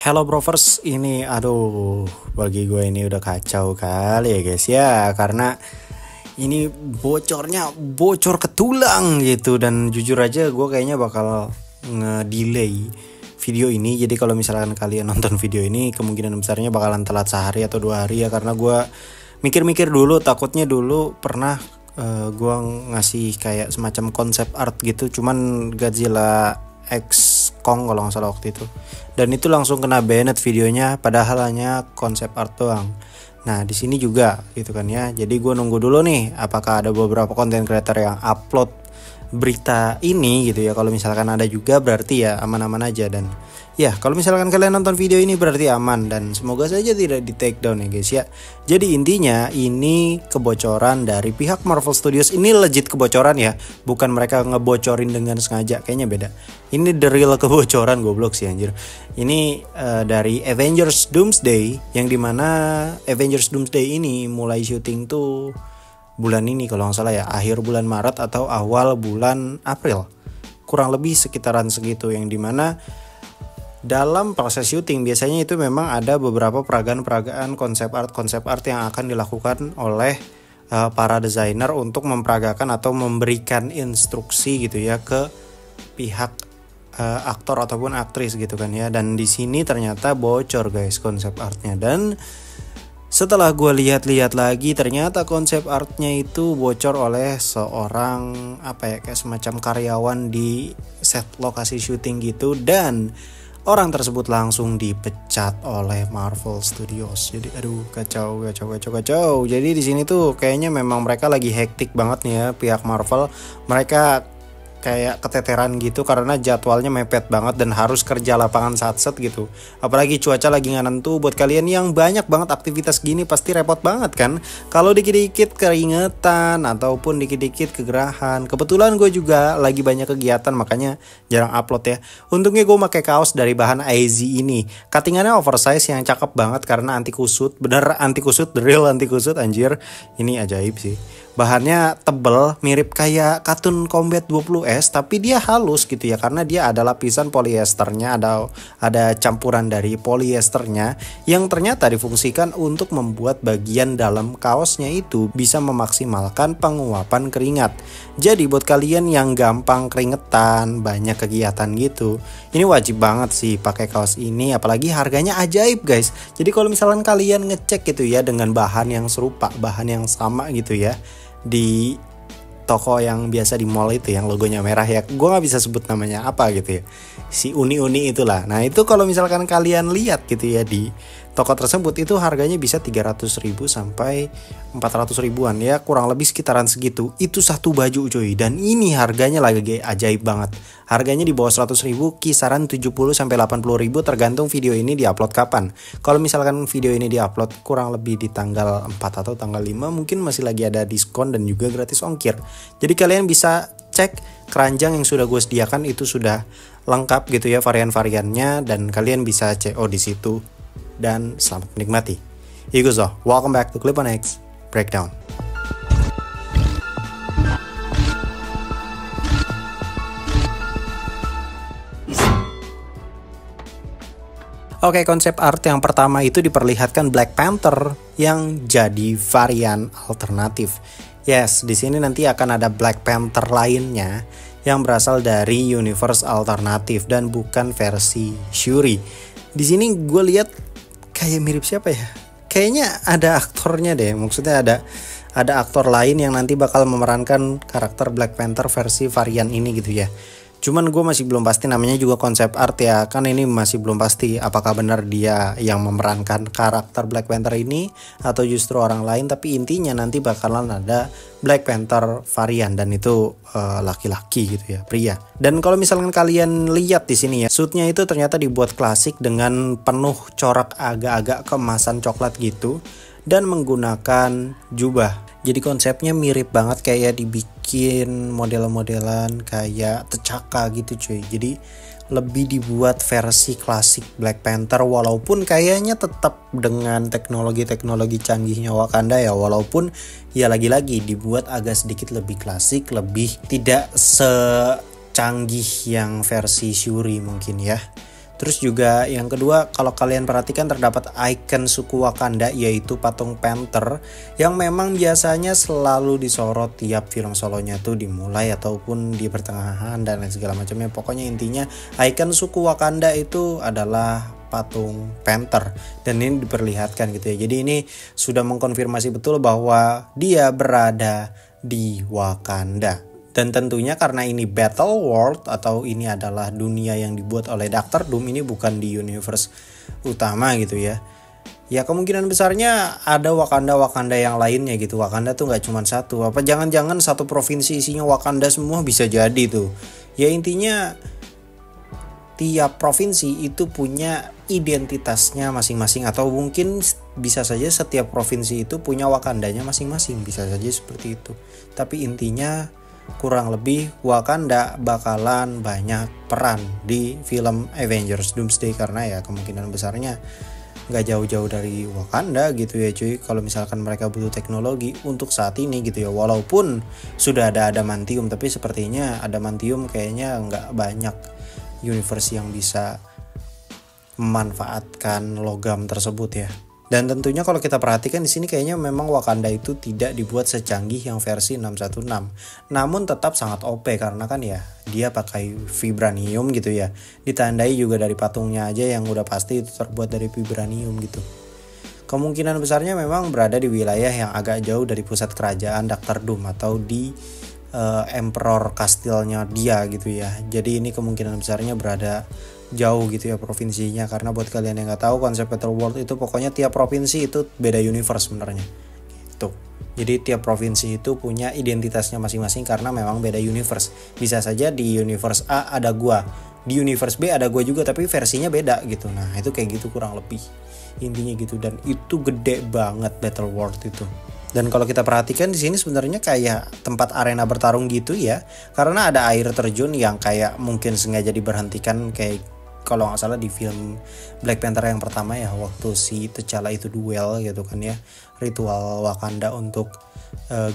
Hello Brovers, ini aduh bagi gue ini udah kacau kali ya guys ya, karena ini bocornya bocor ke tulang gitu. Dan jujur aja gue kayaknya bakal nge-delay video ini. Jadi kalau misalkan kalian nonton video ini kemungkinan besarnya bakalan telat sehari atau 2 hari ya, karena gue mikir-mikir dulu. Takutnya dulu pernah gue ngasih kayak semacam konsep art gitu, cuman Godzilla X Kong kalau nggak salah waktu itu, dan itu langsung kena banned videonya, padahal hanya konsep art doang. Nah di sini juga gitu kan ya, jadi gue nunggu dulu nih apakah ada beberapa konten creator yang upload berita ini gitu ya. Kalau misalkan ada juga berarti ya aman-aman aja. Dan ya kalau misalkan kalian nonton video ini berarti aman, dan semoga saja tidak di take down ya guys ya. Jadi intinya ini kebocoran dari pihak Marvel Studios. Ini legit kebocoran ya, bukan mereka ngebocorin dengan sengaja, kayaknya beda. Ini the real kebocoran, goblok sih anjir. Ini dari Avengers Doomsday, yang dimana Avengers Doomsday ini mulai syuting tuh bulan ini kalau nggak salah ya, akhir bulan Maret atau awal bulan April, kurang lebih sekitaran segitu. Yang dimana dalam proses syuting biasanya itu memang ada beberapa peragaan konsep art yang akan dilakukan oleh para desainer untuk memperagakan atau memberikan instruksi gitu ya ke pihak aktor ataupun aktris gitu kan ya. Dan di sini ternyata bocor guys konsep artnya, dan setelah gue lihat-lihat lagi ternyata konsep artnya itu bocor oleh seorang kayak semacam karyawan di set lokasi syuting gitu, dan orang tersebut langsung dipecat oleh Marvel Studios. Jadi aduh kacau. Jadi di sini tuh kayaknya memang mereka lagi hektik banget nih ya pihak Marvel. Mereka kayak keteteran gitu karena jadwalnya mepet banget dan harus kerja lapangan satset gitu. Apalagi cuaca lagi nggak nentu. Buat kalian yang banyak banget aktivitas gini pasti repot banget kan. Kalau dikit-dikit keringetan ataupun dikit-dikit kegerahan. Kebetulan gue juga lagi banyak kegiatan makanya jarang upload ya. Untungnya gue pakai kaos dari bahan AZ ini. Cuttingannya oversize yang cakep banget karena anti kusut. Bener anti kusut, the real anti kusut anjir. Ini ajaib sih. Bahannya tebel, mirip kayak Katun Combat 20S, tapi dia halus gitu ya, karena dia ada lapisan polyesternya, ada campuran dari polyesternya yang ternyata difungsikan untuk membuat bagian dalam kaosnya itu bisa memaksimalkan penguapan keringat. Jadi buat kalian yang gampang keringetan, banyak kegiatan gitu, ini wajib banget sih pakai kaos ini, apalagi harganya ajaib guys. Jadi kalau misalkan kalian ngecek gitu ya dengan bahan yang serupa, bahan yang sama gitu ya, di toko yang biasa di mall itu yang logonya merah ya, gue nggak bisa sebut namanya apa gitu ya, si uni itulah. Nah itu kalau misalkan kalian lihat gitu ya di toko tersebut, itu harganya bisa 300.000 sampai 400 ribuan ya, kurang lebih sekitaran segitu. Itu satu baju cuy, dan ini harganya lagi ajaib banget. Harganya di bawah 100.000, kisaran 70 sampai 80.000 tergantung video ini diupload kapan. Kalau misalkan video ini diupload kurang lebih di tanggal 4 atau tanggal 5, mungkin masih lagi ada diskon dan juga gratis ongkir. Jadi kalian bisa cek keranjang yang sudah gue sediakan, itu sudah lengkap gitu ya varian-variannya, dan kalian bisa CO di situ. Dan selamat menikmati. Here goes all. Welcome back to Clip on X Breakdown. Oke, konsep art yang pertama itu diperlihatkan Black Panther yang jadi varian alternatif. Yes, di sini nanti akan ada Black Panther lainnya yang berasal dari universe alternatif dan bukan versi Shuri. Di sini gue lihat kayak mirip siapa ya? Kayaknya ada aktornya deh. Maksudnya ada aktor lain yang nanti bakal memerankan karakter Black Panther versi varian ini gitu ya. Cuman gue masih belum pasti, namanya juga konsep art ya, kan ini masih belum pasti apakah benar dia yang memerankan karakter Black Panther ini atau justru orang lain. Tapi intinya nanti bakalan ada Black Panther varian, dan itu laki-laki gitu ya, pria. Dan kalau misalkan kalian lihat di sini ya, suitnya itu ternyata dibuat klasik dengan penuh corak agak-agak keemasan coklat gitu, dan menggunakan jubah. Jadi konsepnya mirip banget kayak dibikin model-modelan kayak tecaka gitu cuy. Jadi lebih dibuat versi klasik Black Panther, walaupun kayaknya tetap dengan teknologi canggihnya Wakanda ya, walaupun ya lagi-lagi dibuat agak sedikit lebih klasik, lebih tidak secanggih yang versi Shuri mungkin ya. Terus juga yang kedua, kalau kalian perhatikan terdapat ikon suku Wakanda yaitu patung Panther yang memang biasanya selalu disorot tiap film solonya tuh dimulai ataupun di pertengahan dan lain segala macamnya. Pokoknya intinya ikon suku Wakanda itu adalah patung Panther dan ini diperlihatkan gitu ya. Jadi ini sudah mengkonfirmasi betul bahwa dia berada di Wakanda. Dan tentunya karena ini Battle World atau ini adalah dunia yang dibuat oleh Dr. Doom, ini bukan di universe utama gitu ya. Ya kemungkinan besarnya ada Wakanda yang lainnya gitu. Wakanda tuh gak cuma satu. Apa jangan-jangan satu provinsi isinya Wakanda semua, bisa jadi tuh. Ya intinya tiap provinsi itu punya identitasnya masing-masing, atau mungkin bisa saja setiap provinsi itu punya Wakandanya masing-masing, bisa saja seperti itu. Tapi intinya kurang lebih Wakanda bakalan banyak peran di film Avengers Doomsday karena ya kemungkinan besarnya nggak jauh-jauh dari Wakanda gitu ya cuy. Kalau misalkan mereka butuh teknologi untuk saat ini gitu ya, walaupun sudah ada adamantium, tapi sepertinya adamantium kayaknya nggak banyak universe yang bisa memanfaatkan logam tersebut ya. Dan tentunya kalau kita perhatikan di sini kayaknya memang Wakanda itu tidak dibuat secanggih yang versi 616. Namun tetap sangat OP karena kan ya dia pakai vibranium gitu ya. Ditandai juga dari patungnya aja yang udah pasti itu terbuat dari vibranium gitu. Kemungkinan besarnya memang berada di wilayah yang agak jauh dari pusat kerajaan Dr. Doom atau di Emperor Castle-nya dia gitu ya. Jadi ini kemungkinan besarnya berada jauh gitu ya provinsinya, karena buat kalian yang nggak tahu konsep Battle World itu pokoknya tiap provinsi itu beda universe sebenarnya gitu. Jadi tiap provinsi itu punya identitasnya masing-masing karena memang beda universe. Bisa saja di universe A ada gua, di universe B ada gua juga tapi versinya beda gitu. Nah itu kayak gitu kurang lebih intinya gitu, dan itu gede banget Battle World itu. Dan kalau kita perhatikan di sini sebenarnya kayak tempat arena bertarung gitu ya, karena ada air terjun yang kayak mungkin sengaja diberhentikan kayak kalau nggak salah di film Black Panther yang pertama ya, waktu si T'Challa itu duel gitu kan ya, ritual Wakanda untuk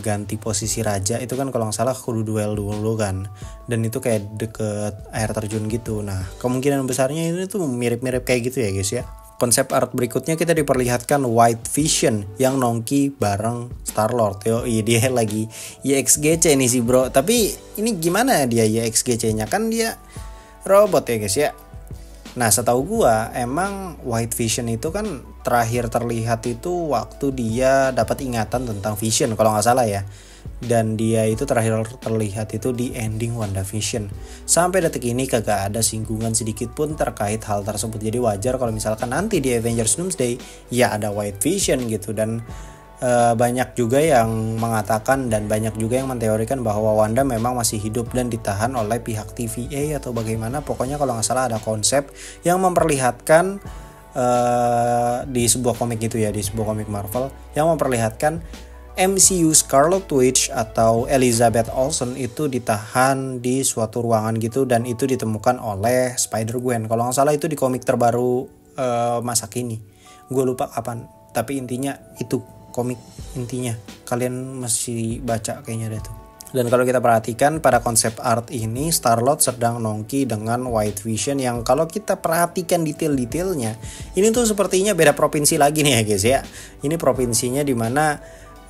ganti posisi raja itu kan kalau nggak salah kudu duel dulu kan, dan itu kayak deket air terjun gitu. Nah kemungkinan besarnya ini tuh mirip-mirip kayak gitu ya guys ya. Konsep art berikutnya kita diperlihatkan White Vision yang nongki bareng Star-Lord. Yoi, dia lagi YXGC nih sih bro. Tapi ini gimana dia YXGC-nya, kan dia robot ya guys ya. Nah setahu gua emang White Vision itu kan terakhir terlihat itu waktu dia dapat ingatan tentang Vision kalau nggak salah ya. Dan dia itu terakhir terlihat itu di ending WandaVision. Sampai detik ini kagak ada singgungan sedikit pun terkait hal tersebut. Jadi wajar kalau misalkan nanti di Avengers Doomsday ya ada White Vision gitu. Dan banyak juga yang mengatakan dan banyak juga yang menteorikan bahwa Wanda memang masih hidup dan ditahan oleh pihak TVA atau bagaimana. Pokoknya kalau nggak salah ada konsep yang memperlihatkan di sebuah komik gitu ya, di sebuah komik Marvel yang memperlihatkan MCU Scarlet Witch atau Elizabeth Olsen itu ditahan di suatu ruangan gitu, dan itu ditemukan oleh Spider-Gwen. Kalau nggak salah itu di komik terbaru masa kini. Gue lupa kapan, tapi intinya itu komik intinya. Kalian masih baca kayaknya deh tuh. Dan kalau kita perhatikan pada konsep art ini, Star-Lord sedang nongki dengan White Vision yang kalau kita perhatikan detail-detailnya, ini tuh sepertinya beda provinsi lagi nih ya guys ya. Ini provinsinya dimana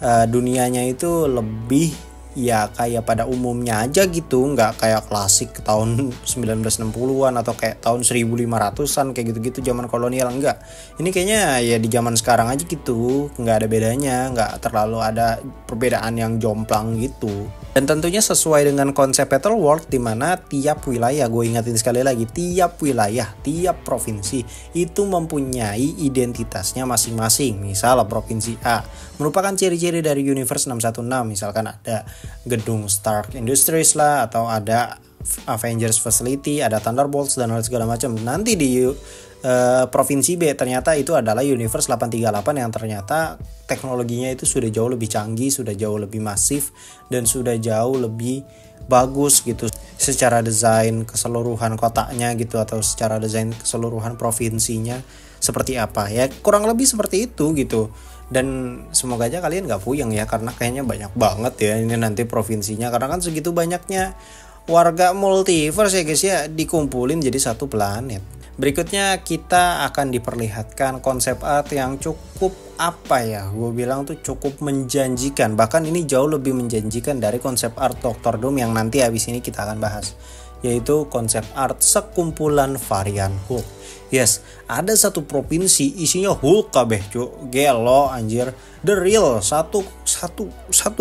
dunianya itu lebih ya kayak pada umumnya aja gitu, nggak kayak klasik tahun 1960-an atau kayak tahun 1500-an kayak gitu-gitu zaman kolonial, enggak. Ini kayaknya ya di zaman sekarang aja gitu, nggak ada bedanya, nggak terlalu ada perbedaan yang jomplang gitu. Dan tentunya sesuai dengan konsep Battle World di mana tiap wilayah, gue ingatin sekali lagi, tiap wilayah, tiap provinsi itu mempunyai identitasnya masing-masing. Misal provinsi A merupakan ciri-ciri dari Universe 616, misalkan ada gedung Stark Industries lah, atau ada Avengers Facility, ada Thunderbolts dan hal segala macam. Nanti di provinsi B ternyata itu adalah Universe 838 yang ternyata teknologinya itu sudah jauh lebih canggih, sudah jauh lebih masif, dan sudah jauh lebih bagus gitu secara desain keseluruhan kotanya gitu, atau secara desain keseluruhan provinsinya seperti apa ya, kurang lebih seperti itu gitu. Dan semoga aja kalian gak puyeng ya, karena kayaknya banyak banget ya ini nanti provinsinya, karena kan segitu banyaknya warga multiverse ya guys ya, dikumpulin jadi satu planet. Berikutnya kita akan diperlihatkan konsep art yang cukup gue bilang tuh cukup menjanjikan. Bahkan ini jauh lebih menjanjikan dari konsep art Dr. Doom yang nanti habis ini kita akan bahas, yaitu konsep art sekumpulan varian Hulk. Yes, ada satu provinsi isinya Hulk kabeh, cuk. Gelo anjir. The real satu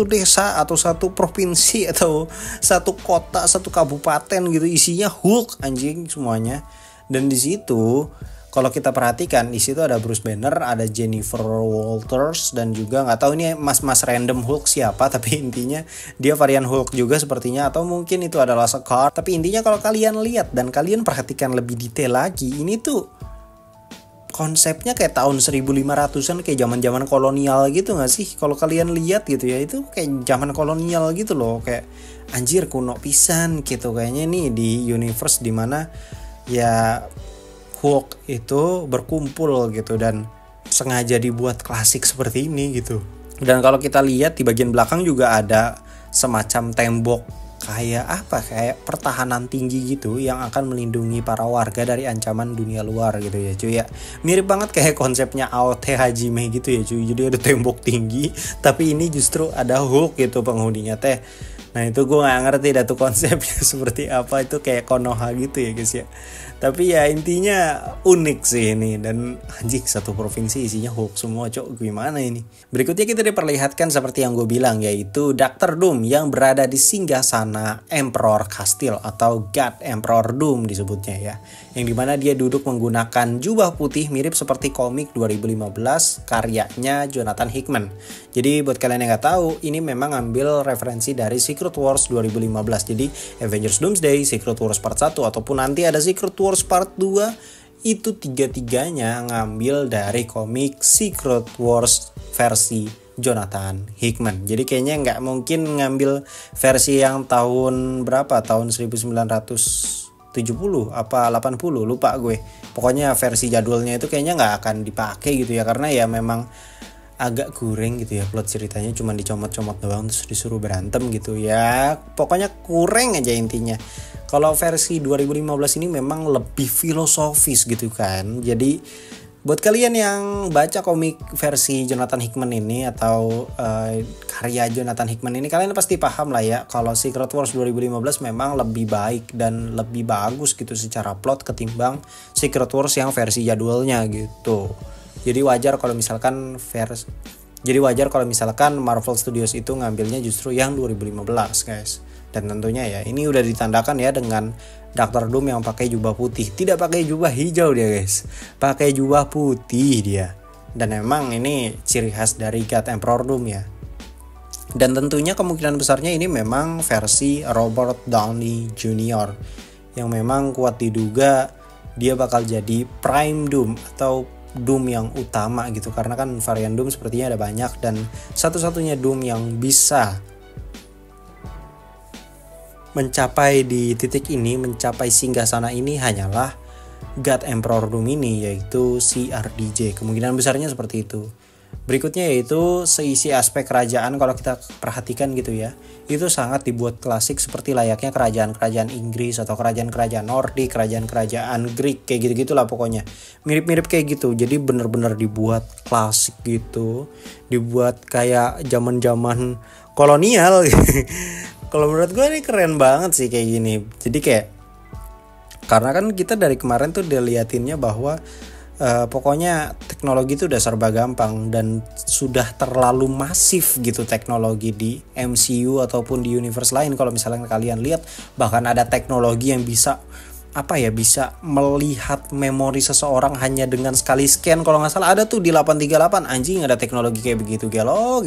desa atau satu provinsi atau satu kota, satu kabupaten gitu isinya Hulk anjing semuanya. Dan di situ kalau kita perhatikan di situ ada Bruce Banner, ada Jennifer Walters, dan juga nggak tahu ini mas-mas random Hulk siapa, tapi intinya dia varian Hulk juga sepertinya, atau mungkin itu adalah Scar. Tapi intinya kalau kalian lihat dan kalian perhatikan lebih detail lagi, ini tuh konsepnya kayak tahun 1500-an, kayak zaman-zaman kolonial gitu nggak sih? Kalau kalian lihat gitu ya, itu kayak zaman kolonial gitu loh, kayak anjir kuno pisan gitu kayaknya nih di universe dimana ya Hulk itu berkumpul gitu dan sengaja dibuat klasik seperti ini gitu. Dan kalau kita lihat di bagian belakang juga ada semacam tembok kayak pertahanan tinggi gitu yang akan melindungi para warga dari ancaman dunia luar gitu ya cuy ya. Mirip banget kayak konsepnya AOT Hajime gitu ya cuy. Jadi ada tembok tinggi tapi ini justru ada Hulk gitu penghuninya teh. Nah itu gue gak ngerti dah tuh konsepnya seperti apa, itu kayak Konoha gitu ya guys ya. Tapi ya intinya unik sih ini, dan anjing satu provinsi isinya Hulk semua cok, gimana ini. Berikutnya kita diperlihatkan seperti yang gue bilang, yaitu Dr. Doom yang berada di singgasana Emperor Castle atau God Emperor Doom disebutnya ya. Yang dimana dia duduk menggunakan jubah putih mirip seperti komik 2015 karyanya Jonathan Hickman. Jadi buat kalian yang gak tahu, ini memang ambil referensi dari Secret Wars 2015. Jadi Avengers Doomsday, Secret Wars Part 1 ataupun nanti ada Secret Wars Part 2, itu tiga-tiganya ngambil dari komik Secret Wars versi Jonathan Hickman. Jadi kayaknya nggak mungkin ngambil versi yang tahun berapa, tahun 1970 apa 80 lupa gue. Pokoknya versi jadulnya itu kayaknya nggak akan dipakai gitu ya, karena ya memang agak kurang gitu ya, plot ceritanya cuma dicomot-comot doang terus disuruh berantem gitu ya. Pokoknya kurang aja intinya. Kalau versi 2015 ini memang lebih filosofis gitu kan. Jadi buat kalian yang baca komik versi Jonathan Hickman ini atau karya Jonathan Hickman ini, kalian pasti paham lah ya kalau Secret Wars 2015 memang lebih baik dan lebih bagus gitu secara plot ketimbang Secret Wars yang versi jadulnya gitu. Jadi wajar kalau misalkan Marvel Studios itu ngambilnya justru yang 2015 guys. Dan tentunya ya ini udah ditandakan ya dengan Dr. Doom yang pakai jubah putih. Tidak pakai jubah hijau dia guys, pakai jubah putih dia. Dan emang ini ciri khas dari God Emperor Doom ya. Dan tentunya kemungkinan besarnya ini memang versi Robert Downey Jr. yang memang kuat diduga dia bakal jadi Prime Doom atau Doom yang utama gitu, karena kan varian Doom sepertinya ada banyak dan satu-satunya Doom yang bisa mencapai di titik ini, mencapai singgasana ini hanyalah God Emperor Doom ini, yaitu si RDJ. Kemungkinan besarnya seperti itu. Berikutnya yaitu seisi aspek kerajaan, kalau kita perhatikan gitu ya, itu sangat dibuat klasik seperti layaknya kerajaan-kerajaan Inggris atau kerajaan-kerajaan Nordik, kerajaan-kerajaan Greek, kayak gitu-gitulah pokoknya. Mirip-mirip kayak gitu. Jadi bener-bener dibuat klasik gitu. Dibuat kayak zaman-zaman kolonial. Kalau menurut gue ini keren banget sih kayak gini. Jadi kayak, karena kan kita dari kemarin tuh udah liatinnya bahwa pokoknya teknologi itu udah serba gampang dan sudah terlalu masif gitu teknologi di MCU ataupun di universe lain. Kalau misalnya kalian lihat, bahkan ada teknologi yang bisa bisa melihat memori seseorang hanya dengan sekali scan. Kalau nggak salah ada tuh di 838, anjing ada teknologi kayak begitu, gelo.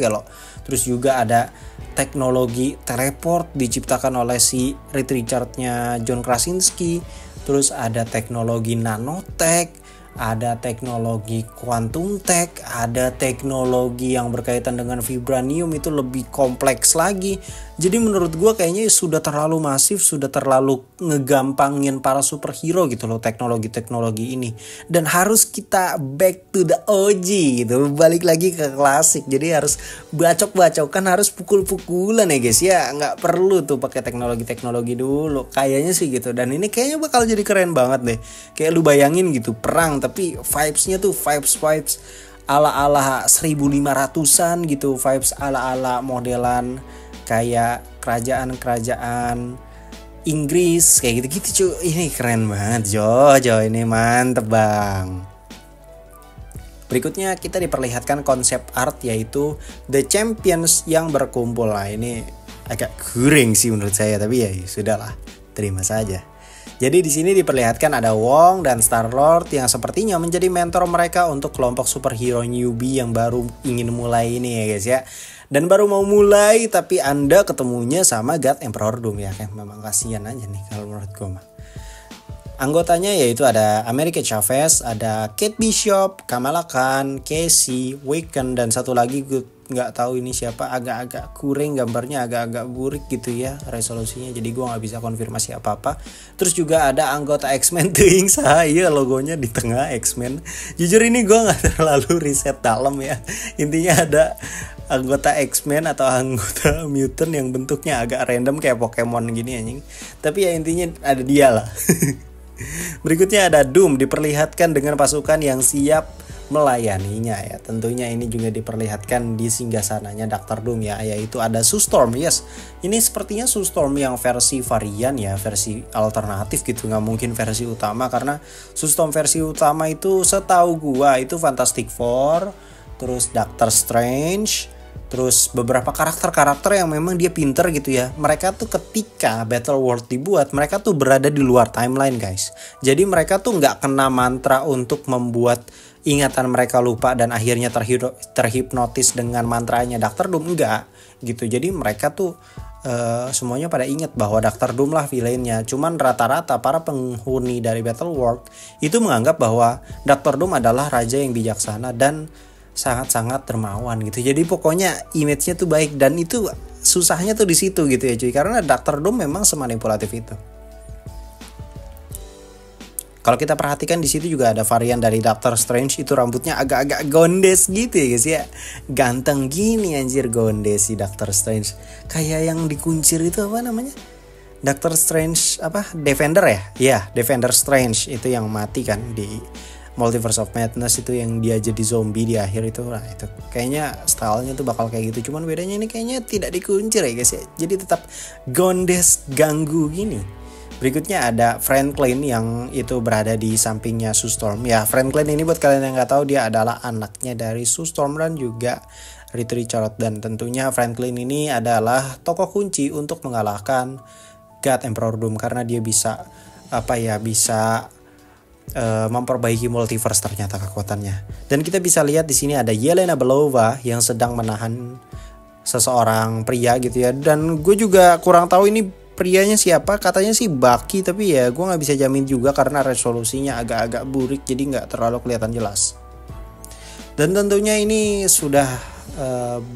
Terus juga ada teknologi teleport diciptakan oleh si Reed Richards-nya John Krasinski. Terus ada teknologi nanotech, ada teknologi quantum tech, ada teknologi yang berkaitan dengan vibranium, itu lebih kompleks lagi. Jadi menurut gue kayaknya sudah terlalu masif, sudah terlalu ngegampangin para superhero gitu loh teknologi-teknologi ini. Dan harus kita back to the OG gitu, balik lagi ke klasik. Jadi harus bacok-bacokan, harus pukul-pukulan ya guys ya. Nggak perlu tuh pakai teknologi-teknologi dulu. Kayaknya sih gitu. Dan ini kayaknya bakal jadi keren banget deh. Kayak lu bayangin gitu, perang tapi vibes-nya tuh vibes ala-ala 1500-an gitu, vibes ala-ala modelan kayak kerajaan-kerajaan Inggris kayak gitu-gitu cuy. Ini keren banget Jo, ini mantep bang. Berikutnya kita diperlihatkan konsep art yaitu The Champions yang berkumpul. Nah ini agak kuring sih menurut saya, tapi ya sudahlah, terima saja. Jadi di sini diperlihatkan ada Wong dan Star-Lord yang sepertinya menjadi mentor mereka untuk kelompok superhero newbie yang baru ingin mulai ini ya guys ya. Dan baru mau mulai tapi Anda ketemunya sama God Emperor Doom ya, kan memang kasihan aja nih kalau menurut gue mah. Anggotanya yaitu ada America Chavez, ada Kate Bishop, Kamala Khan, Casey, Wiccan, dan satu lagi gue nggak tahu ini siapa, agak-agak kuring gambarnya, agak-agak burik gitu ya resolusinya, jadi gue nggak bisa konfirmasi apa-apa. Terus juga ada anggota X-Men Teuing saya, logonya di tengah X-Men. Jujur ini gue nggak terlalu riset dalam ya, intinya ada anggota X-Men atau anggota mutant yang bentuknya agak random kayak Pokemon gini anjing. Tapi ya intinya ada dia lah. Berikutnya ada Doom, diperlihatkan dengan pasukan yang siap melayaninya ya. Tentunya ini juga diperlihatkan di singgasananya Dr. Doom ya, yaitu ada Sue Storm. Yes, ini sepertinya Sue Storm yang versi varian ya, versi alternatif gitu, nggak mungkin versi utama, karena Sue Storm versi utama itu setahu gua itu Fantastic Four, terus Doctor Strange, terus beberapa karakter-karakter yang memang dia pinter gitu ya. Mereka tuh ketika Battle World dibuat, mereka tuh berada di luar timeline guys. Jadi mereka tuh nggak kena mantra untuk membuat ingatan mereka lupa dan akhirnya terhipnotis dengan mantranya Dr. Doom, enggak gitu. Jadi mereka tuh semuanya pada ingat bahwa Dr. Doom lah villainnya. Cuman rata-rata para penghuni dari Battle World itu menganggap bahwa Dr. Doom adalah raja yang bijaksana dan sangat-sangat dermawan gitu. Jadi pokoknya image-nya tuh baik, dan itu susahnya tuh di situ gitu ya cuy, karena Dr. Doom memang semanipulatif itu. Kalau kita perhatikan di situ juga ada varian dari Doctor Strange, itu rambutnya agak-agak gondes gitu ya guys ya. Ganteng gini anjir, gondes si Doctor Strange. Kayak yang dikuncir itu apa namanya? Doctor Strange apa? Defender ya? Iya, Defender Strange itu yang mati kan di Multiverse of Madness, itu yang dia jadi zombie di akhir itu. Nah itu kayaknya stylenya tuh bakal kayak gitu, cuman bedanya ini kayaknya tidak dikuncir ya guys ya, jadi tetap gondes ganggu gini. Berikutnya ada Franklin yang itu berada di sampingnya Sue Storm. Ya, Franklin ini buat kalian yang nggak tahu, dia adalah anaknya dari Sue Storm dan juga Reed Richards. Dan tentunya Franklin ini adalah tokoh kunci untuk mengalahkan God Emperor Doom, karena dia bisa bisa memperbaiki multiverse ternyata kekuatannya. Dan kita bisa lihat di sini ada Yelena Belova yang sedang menahan seseorang pria gitu ya. Dan gue juga kurang tahu ini prianya siapa, katanya sih Bucky, tapi ya gue nggak bisa jamin juga karena resolusinya agak-agak burik, jadi nggak terlalu kelihatan jelas. Dan tentunya ini sudah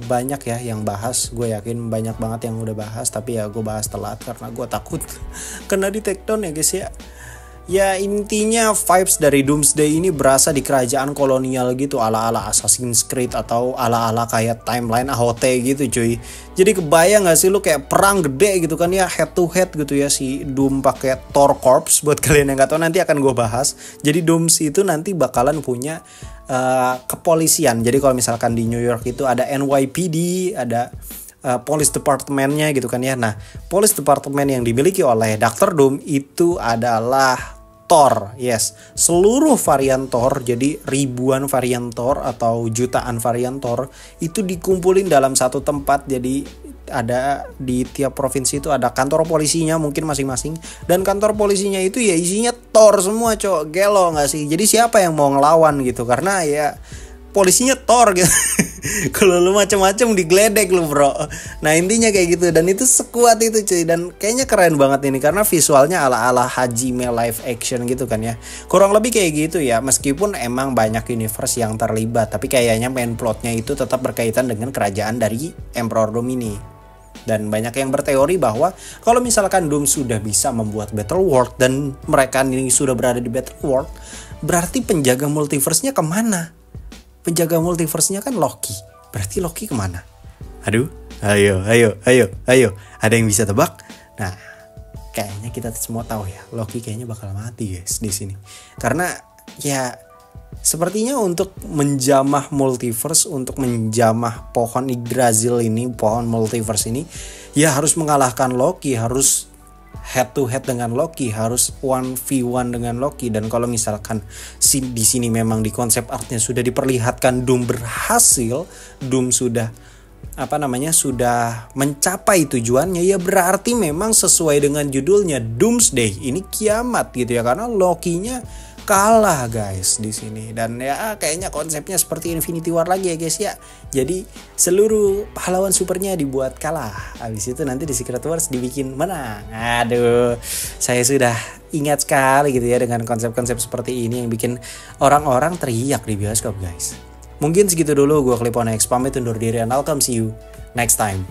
banyak ya yang bahas, gue yakin banyak banget yang udah bahas, tapi ya gue bahas telat karena gue takut kena di take down ya guys ya. Ya intinya vibes dari Doomsday ini berasa di kerajaan kolonial gitu, ala-ala Assassin's Creed atau ala-ala kayak timeline AOT gitu cuy. Jadi kebayang gak sih lu kayak perang gede gitu kan ya, head to head gitu ya, si Doom pakai Thor Corps. Buat kalian yang gak tahu nanti akan gue bahas. Jadi Dooms itu nanti bakalan punya kepolisian. Jadi kalau misalkan di New York itu ada NYPD, ada Police Department-nya gitu kan ya. Nah, Police Department yang dimiliki oleh Dr. Doom itu adalah Thor, yes, seluruh varian Thor, jadi ribuan varian Thor atau jutaan varian Thor itu dikumpulin dalam satu tempat. Jadi ada di tiap provinsi itu ada kantor polisinya mungkin masing-masing, dan kantor polisinya itu ya isinya Thor semua cowok, gelo nggak sih? Jadi siapa yang mau ngelawan gitu, karena ya polisinya Thor gitu. Kalau lu macam-macam digledek lu bro. Nah intinya kayak gitu, dan itu sekuat itu cuy, dan kayaknya keren banget ini karena visualnya ala-ala Hajime live action gitu kan ya. Kurang lebih kayak gitu ya, meskipun emang banyak universe yang terlibat, tapi kayaknya main plotnya itu tetap berkaitan dengan kerajaan dari Emperor Doom ini. Dan banyak yang berteori bahwa kalau misalkan Doom sudah bisa membuat Battle World dan mereka ini sudah berada di Battle World, berarti penjaga multiverse-nya kemana? Penjaga multiverse-nya kan Loki. Berarti Loki kemana? Aduh, ayo. Ada yang bisa tebak? Nah, kayaknya kita semua tahu ya, Loki kayaknya bakal mati guys di sini. Karena ya sepertinya untuk menjamah multiverse, untuk menjamah pohon Yggdrasil ini, pohon multiverse ini, ya harus mengalahkan Loki, harus head to head dengan Loki, harus 1v1 dengan Loki. Dan kalau misalkan di sini memang di konsep artnya sudah diperlihatkan Doom berhasil, Doom sudah sudah mencapai tujuannya, ya berarti memang sesuai dengan judulnya Doomsday, ini kiamat gitu ya, karena Loki-nya kalah guys di sini. Dan ya kayaknya konsepnya seperti Infinity War lagi ya guys ya. Jadi seluruh pahlawan supernya dibuat kalah. Habis itu nanti di Secret Wars dibikin menang. Aduh, saya sudah ingat sekali gitu ya dengan konsep-konsep seperti ini yang bikin orang-orang teriak di bioskop guys. Mungkin segitu dulu, gue Clip on X pamit undur diri, and I'll come see you next time.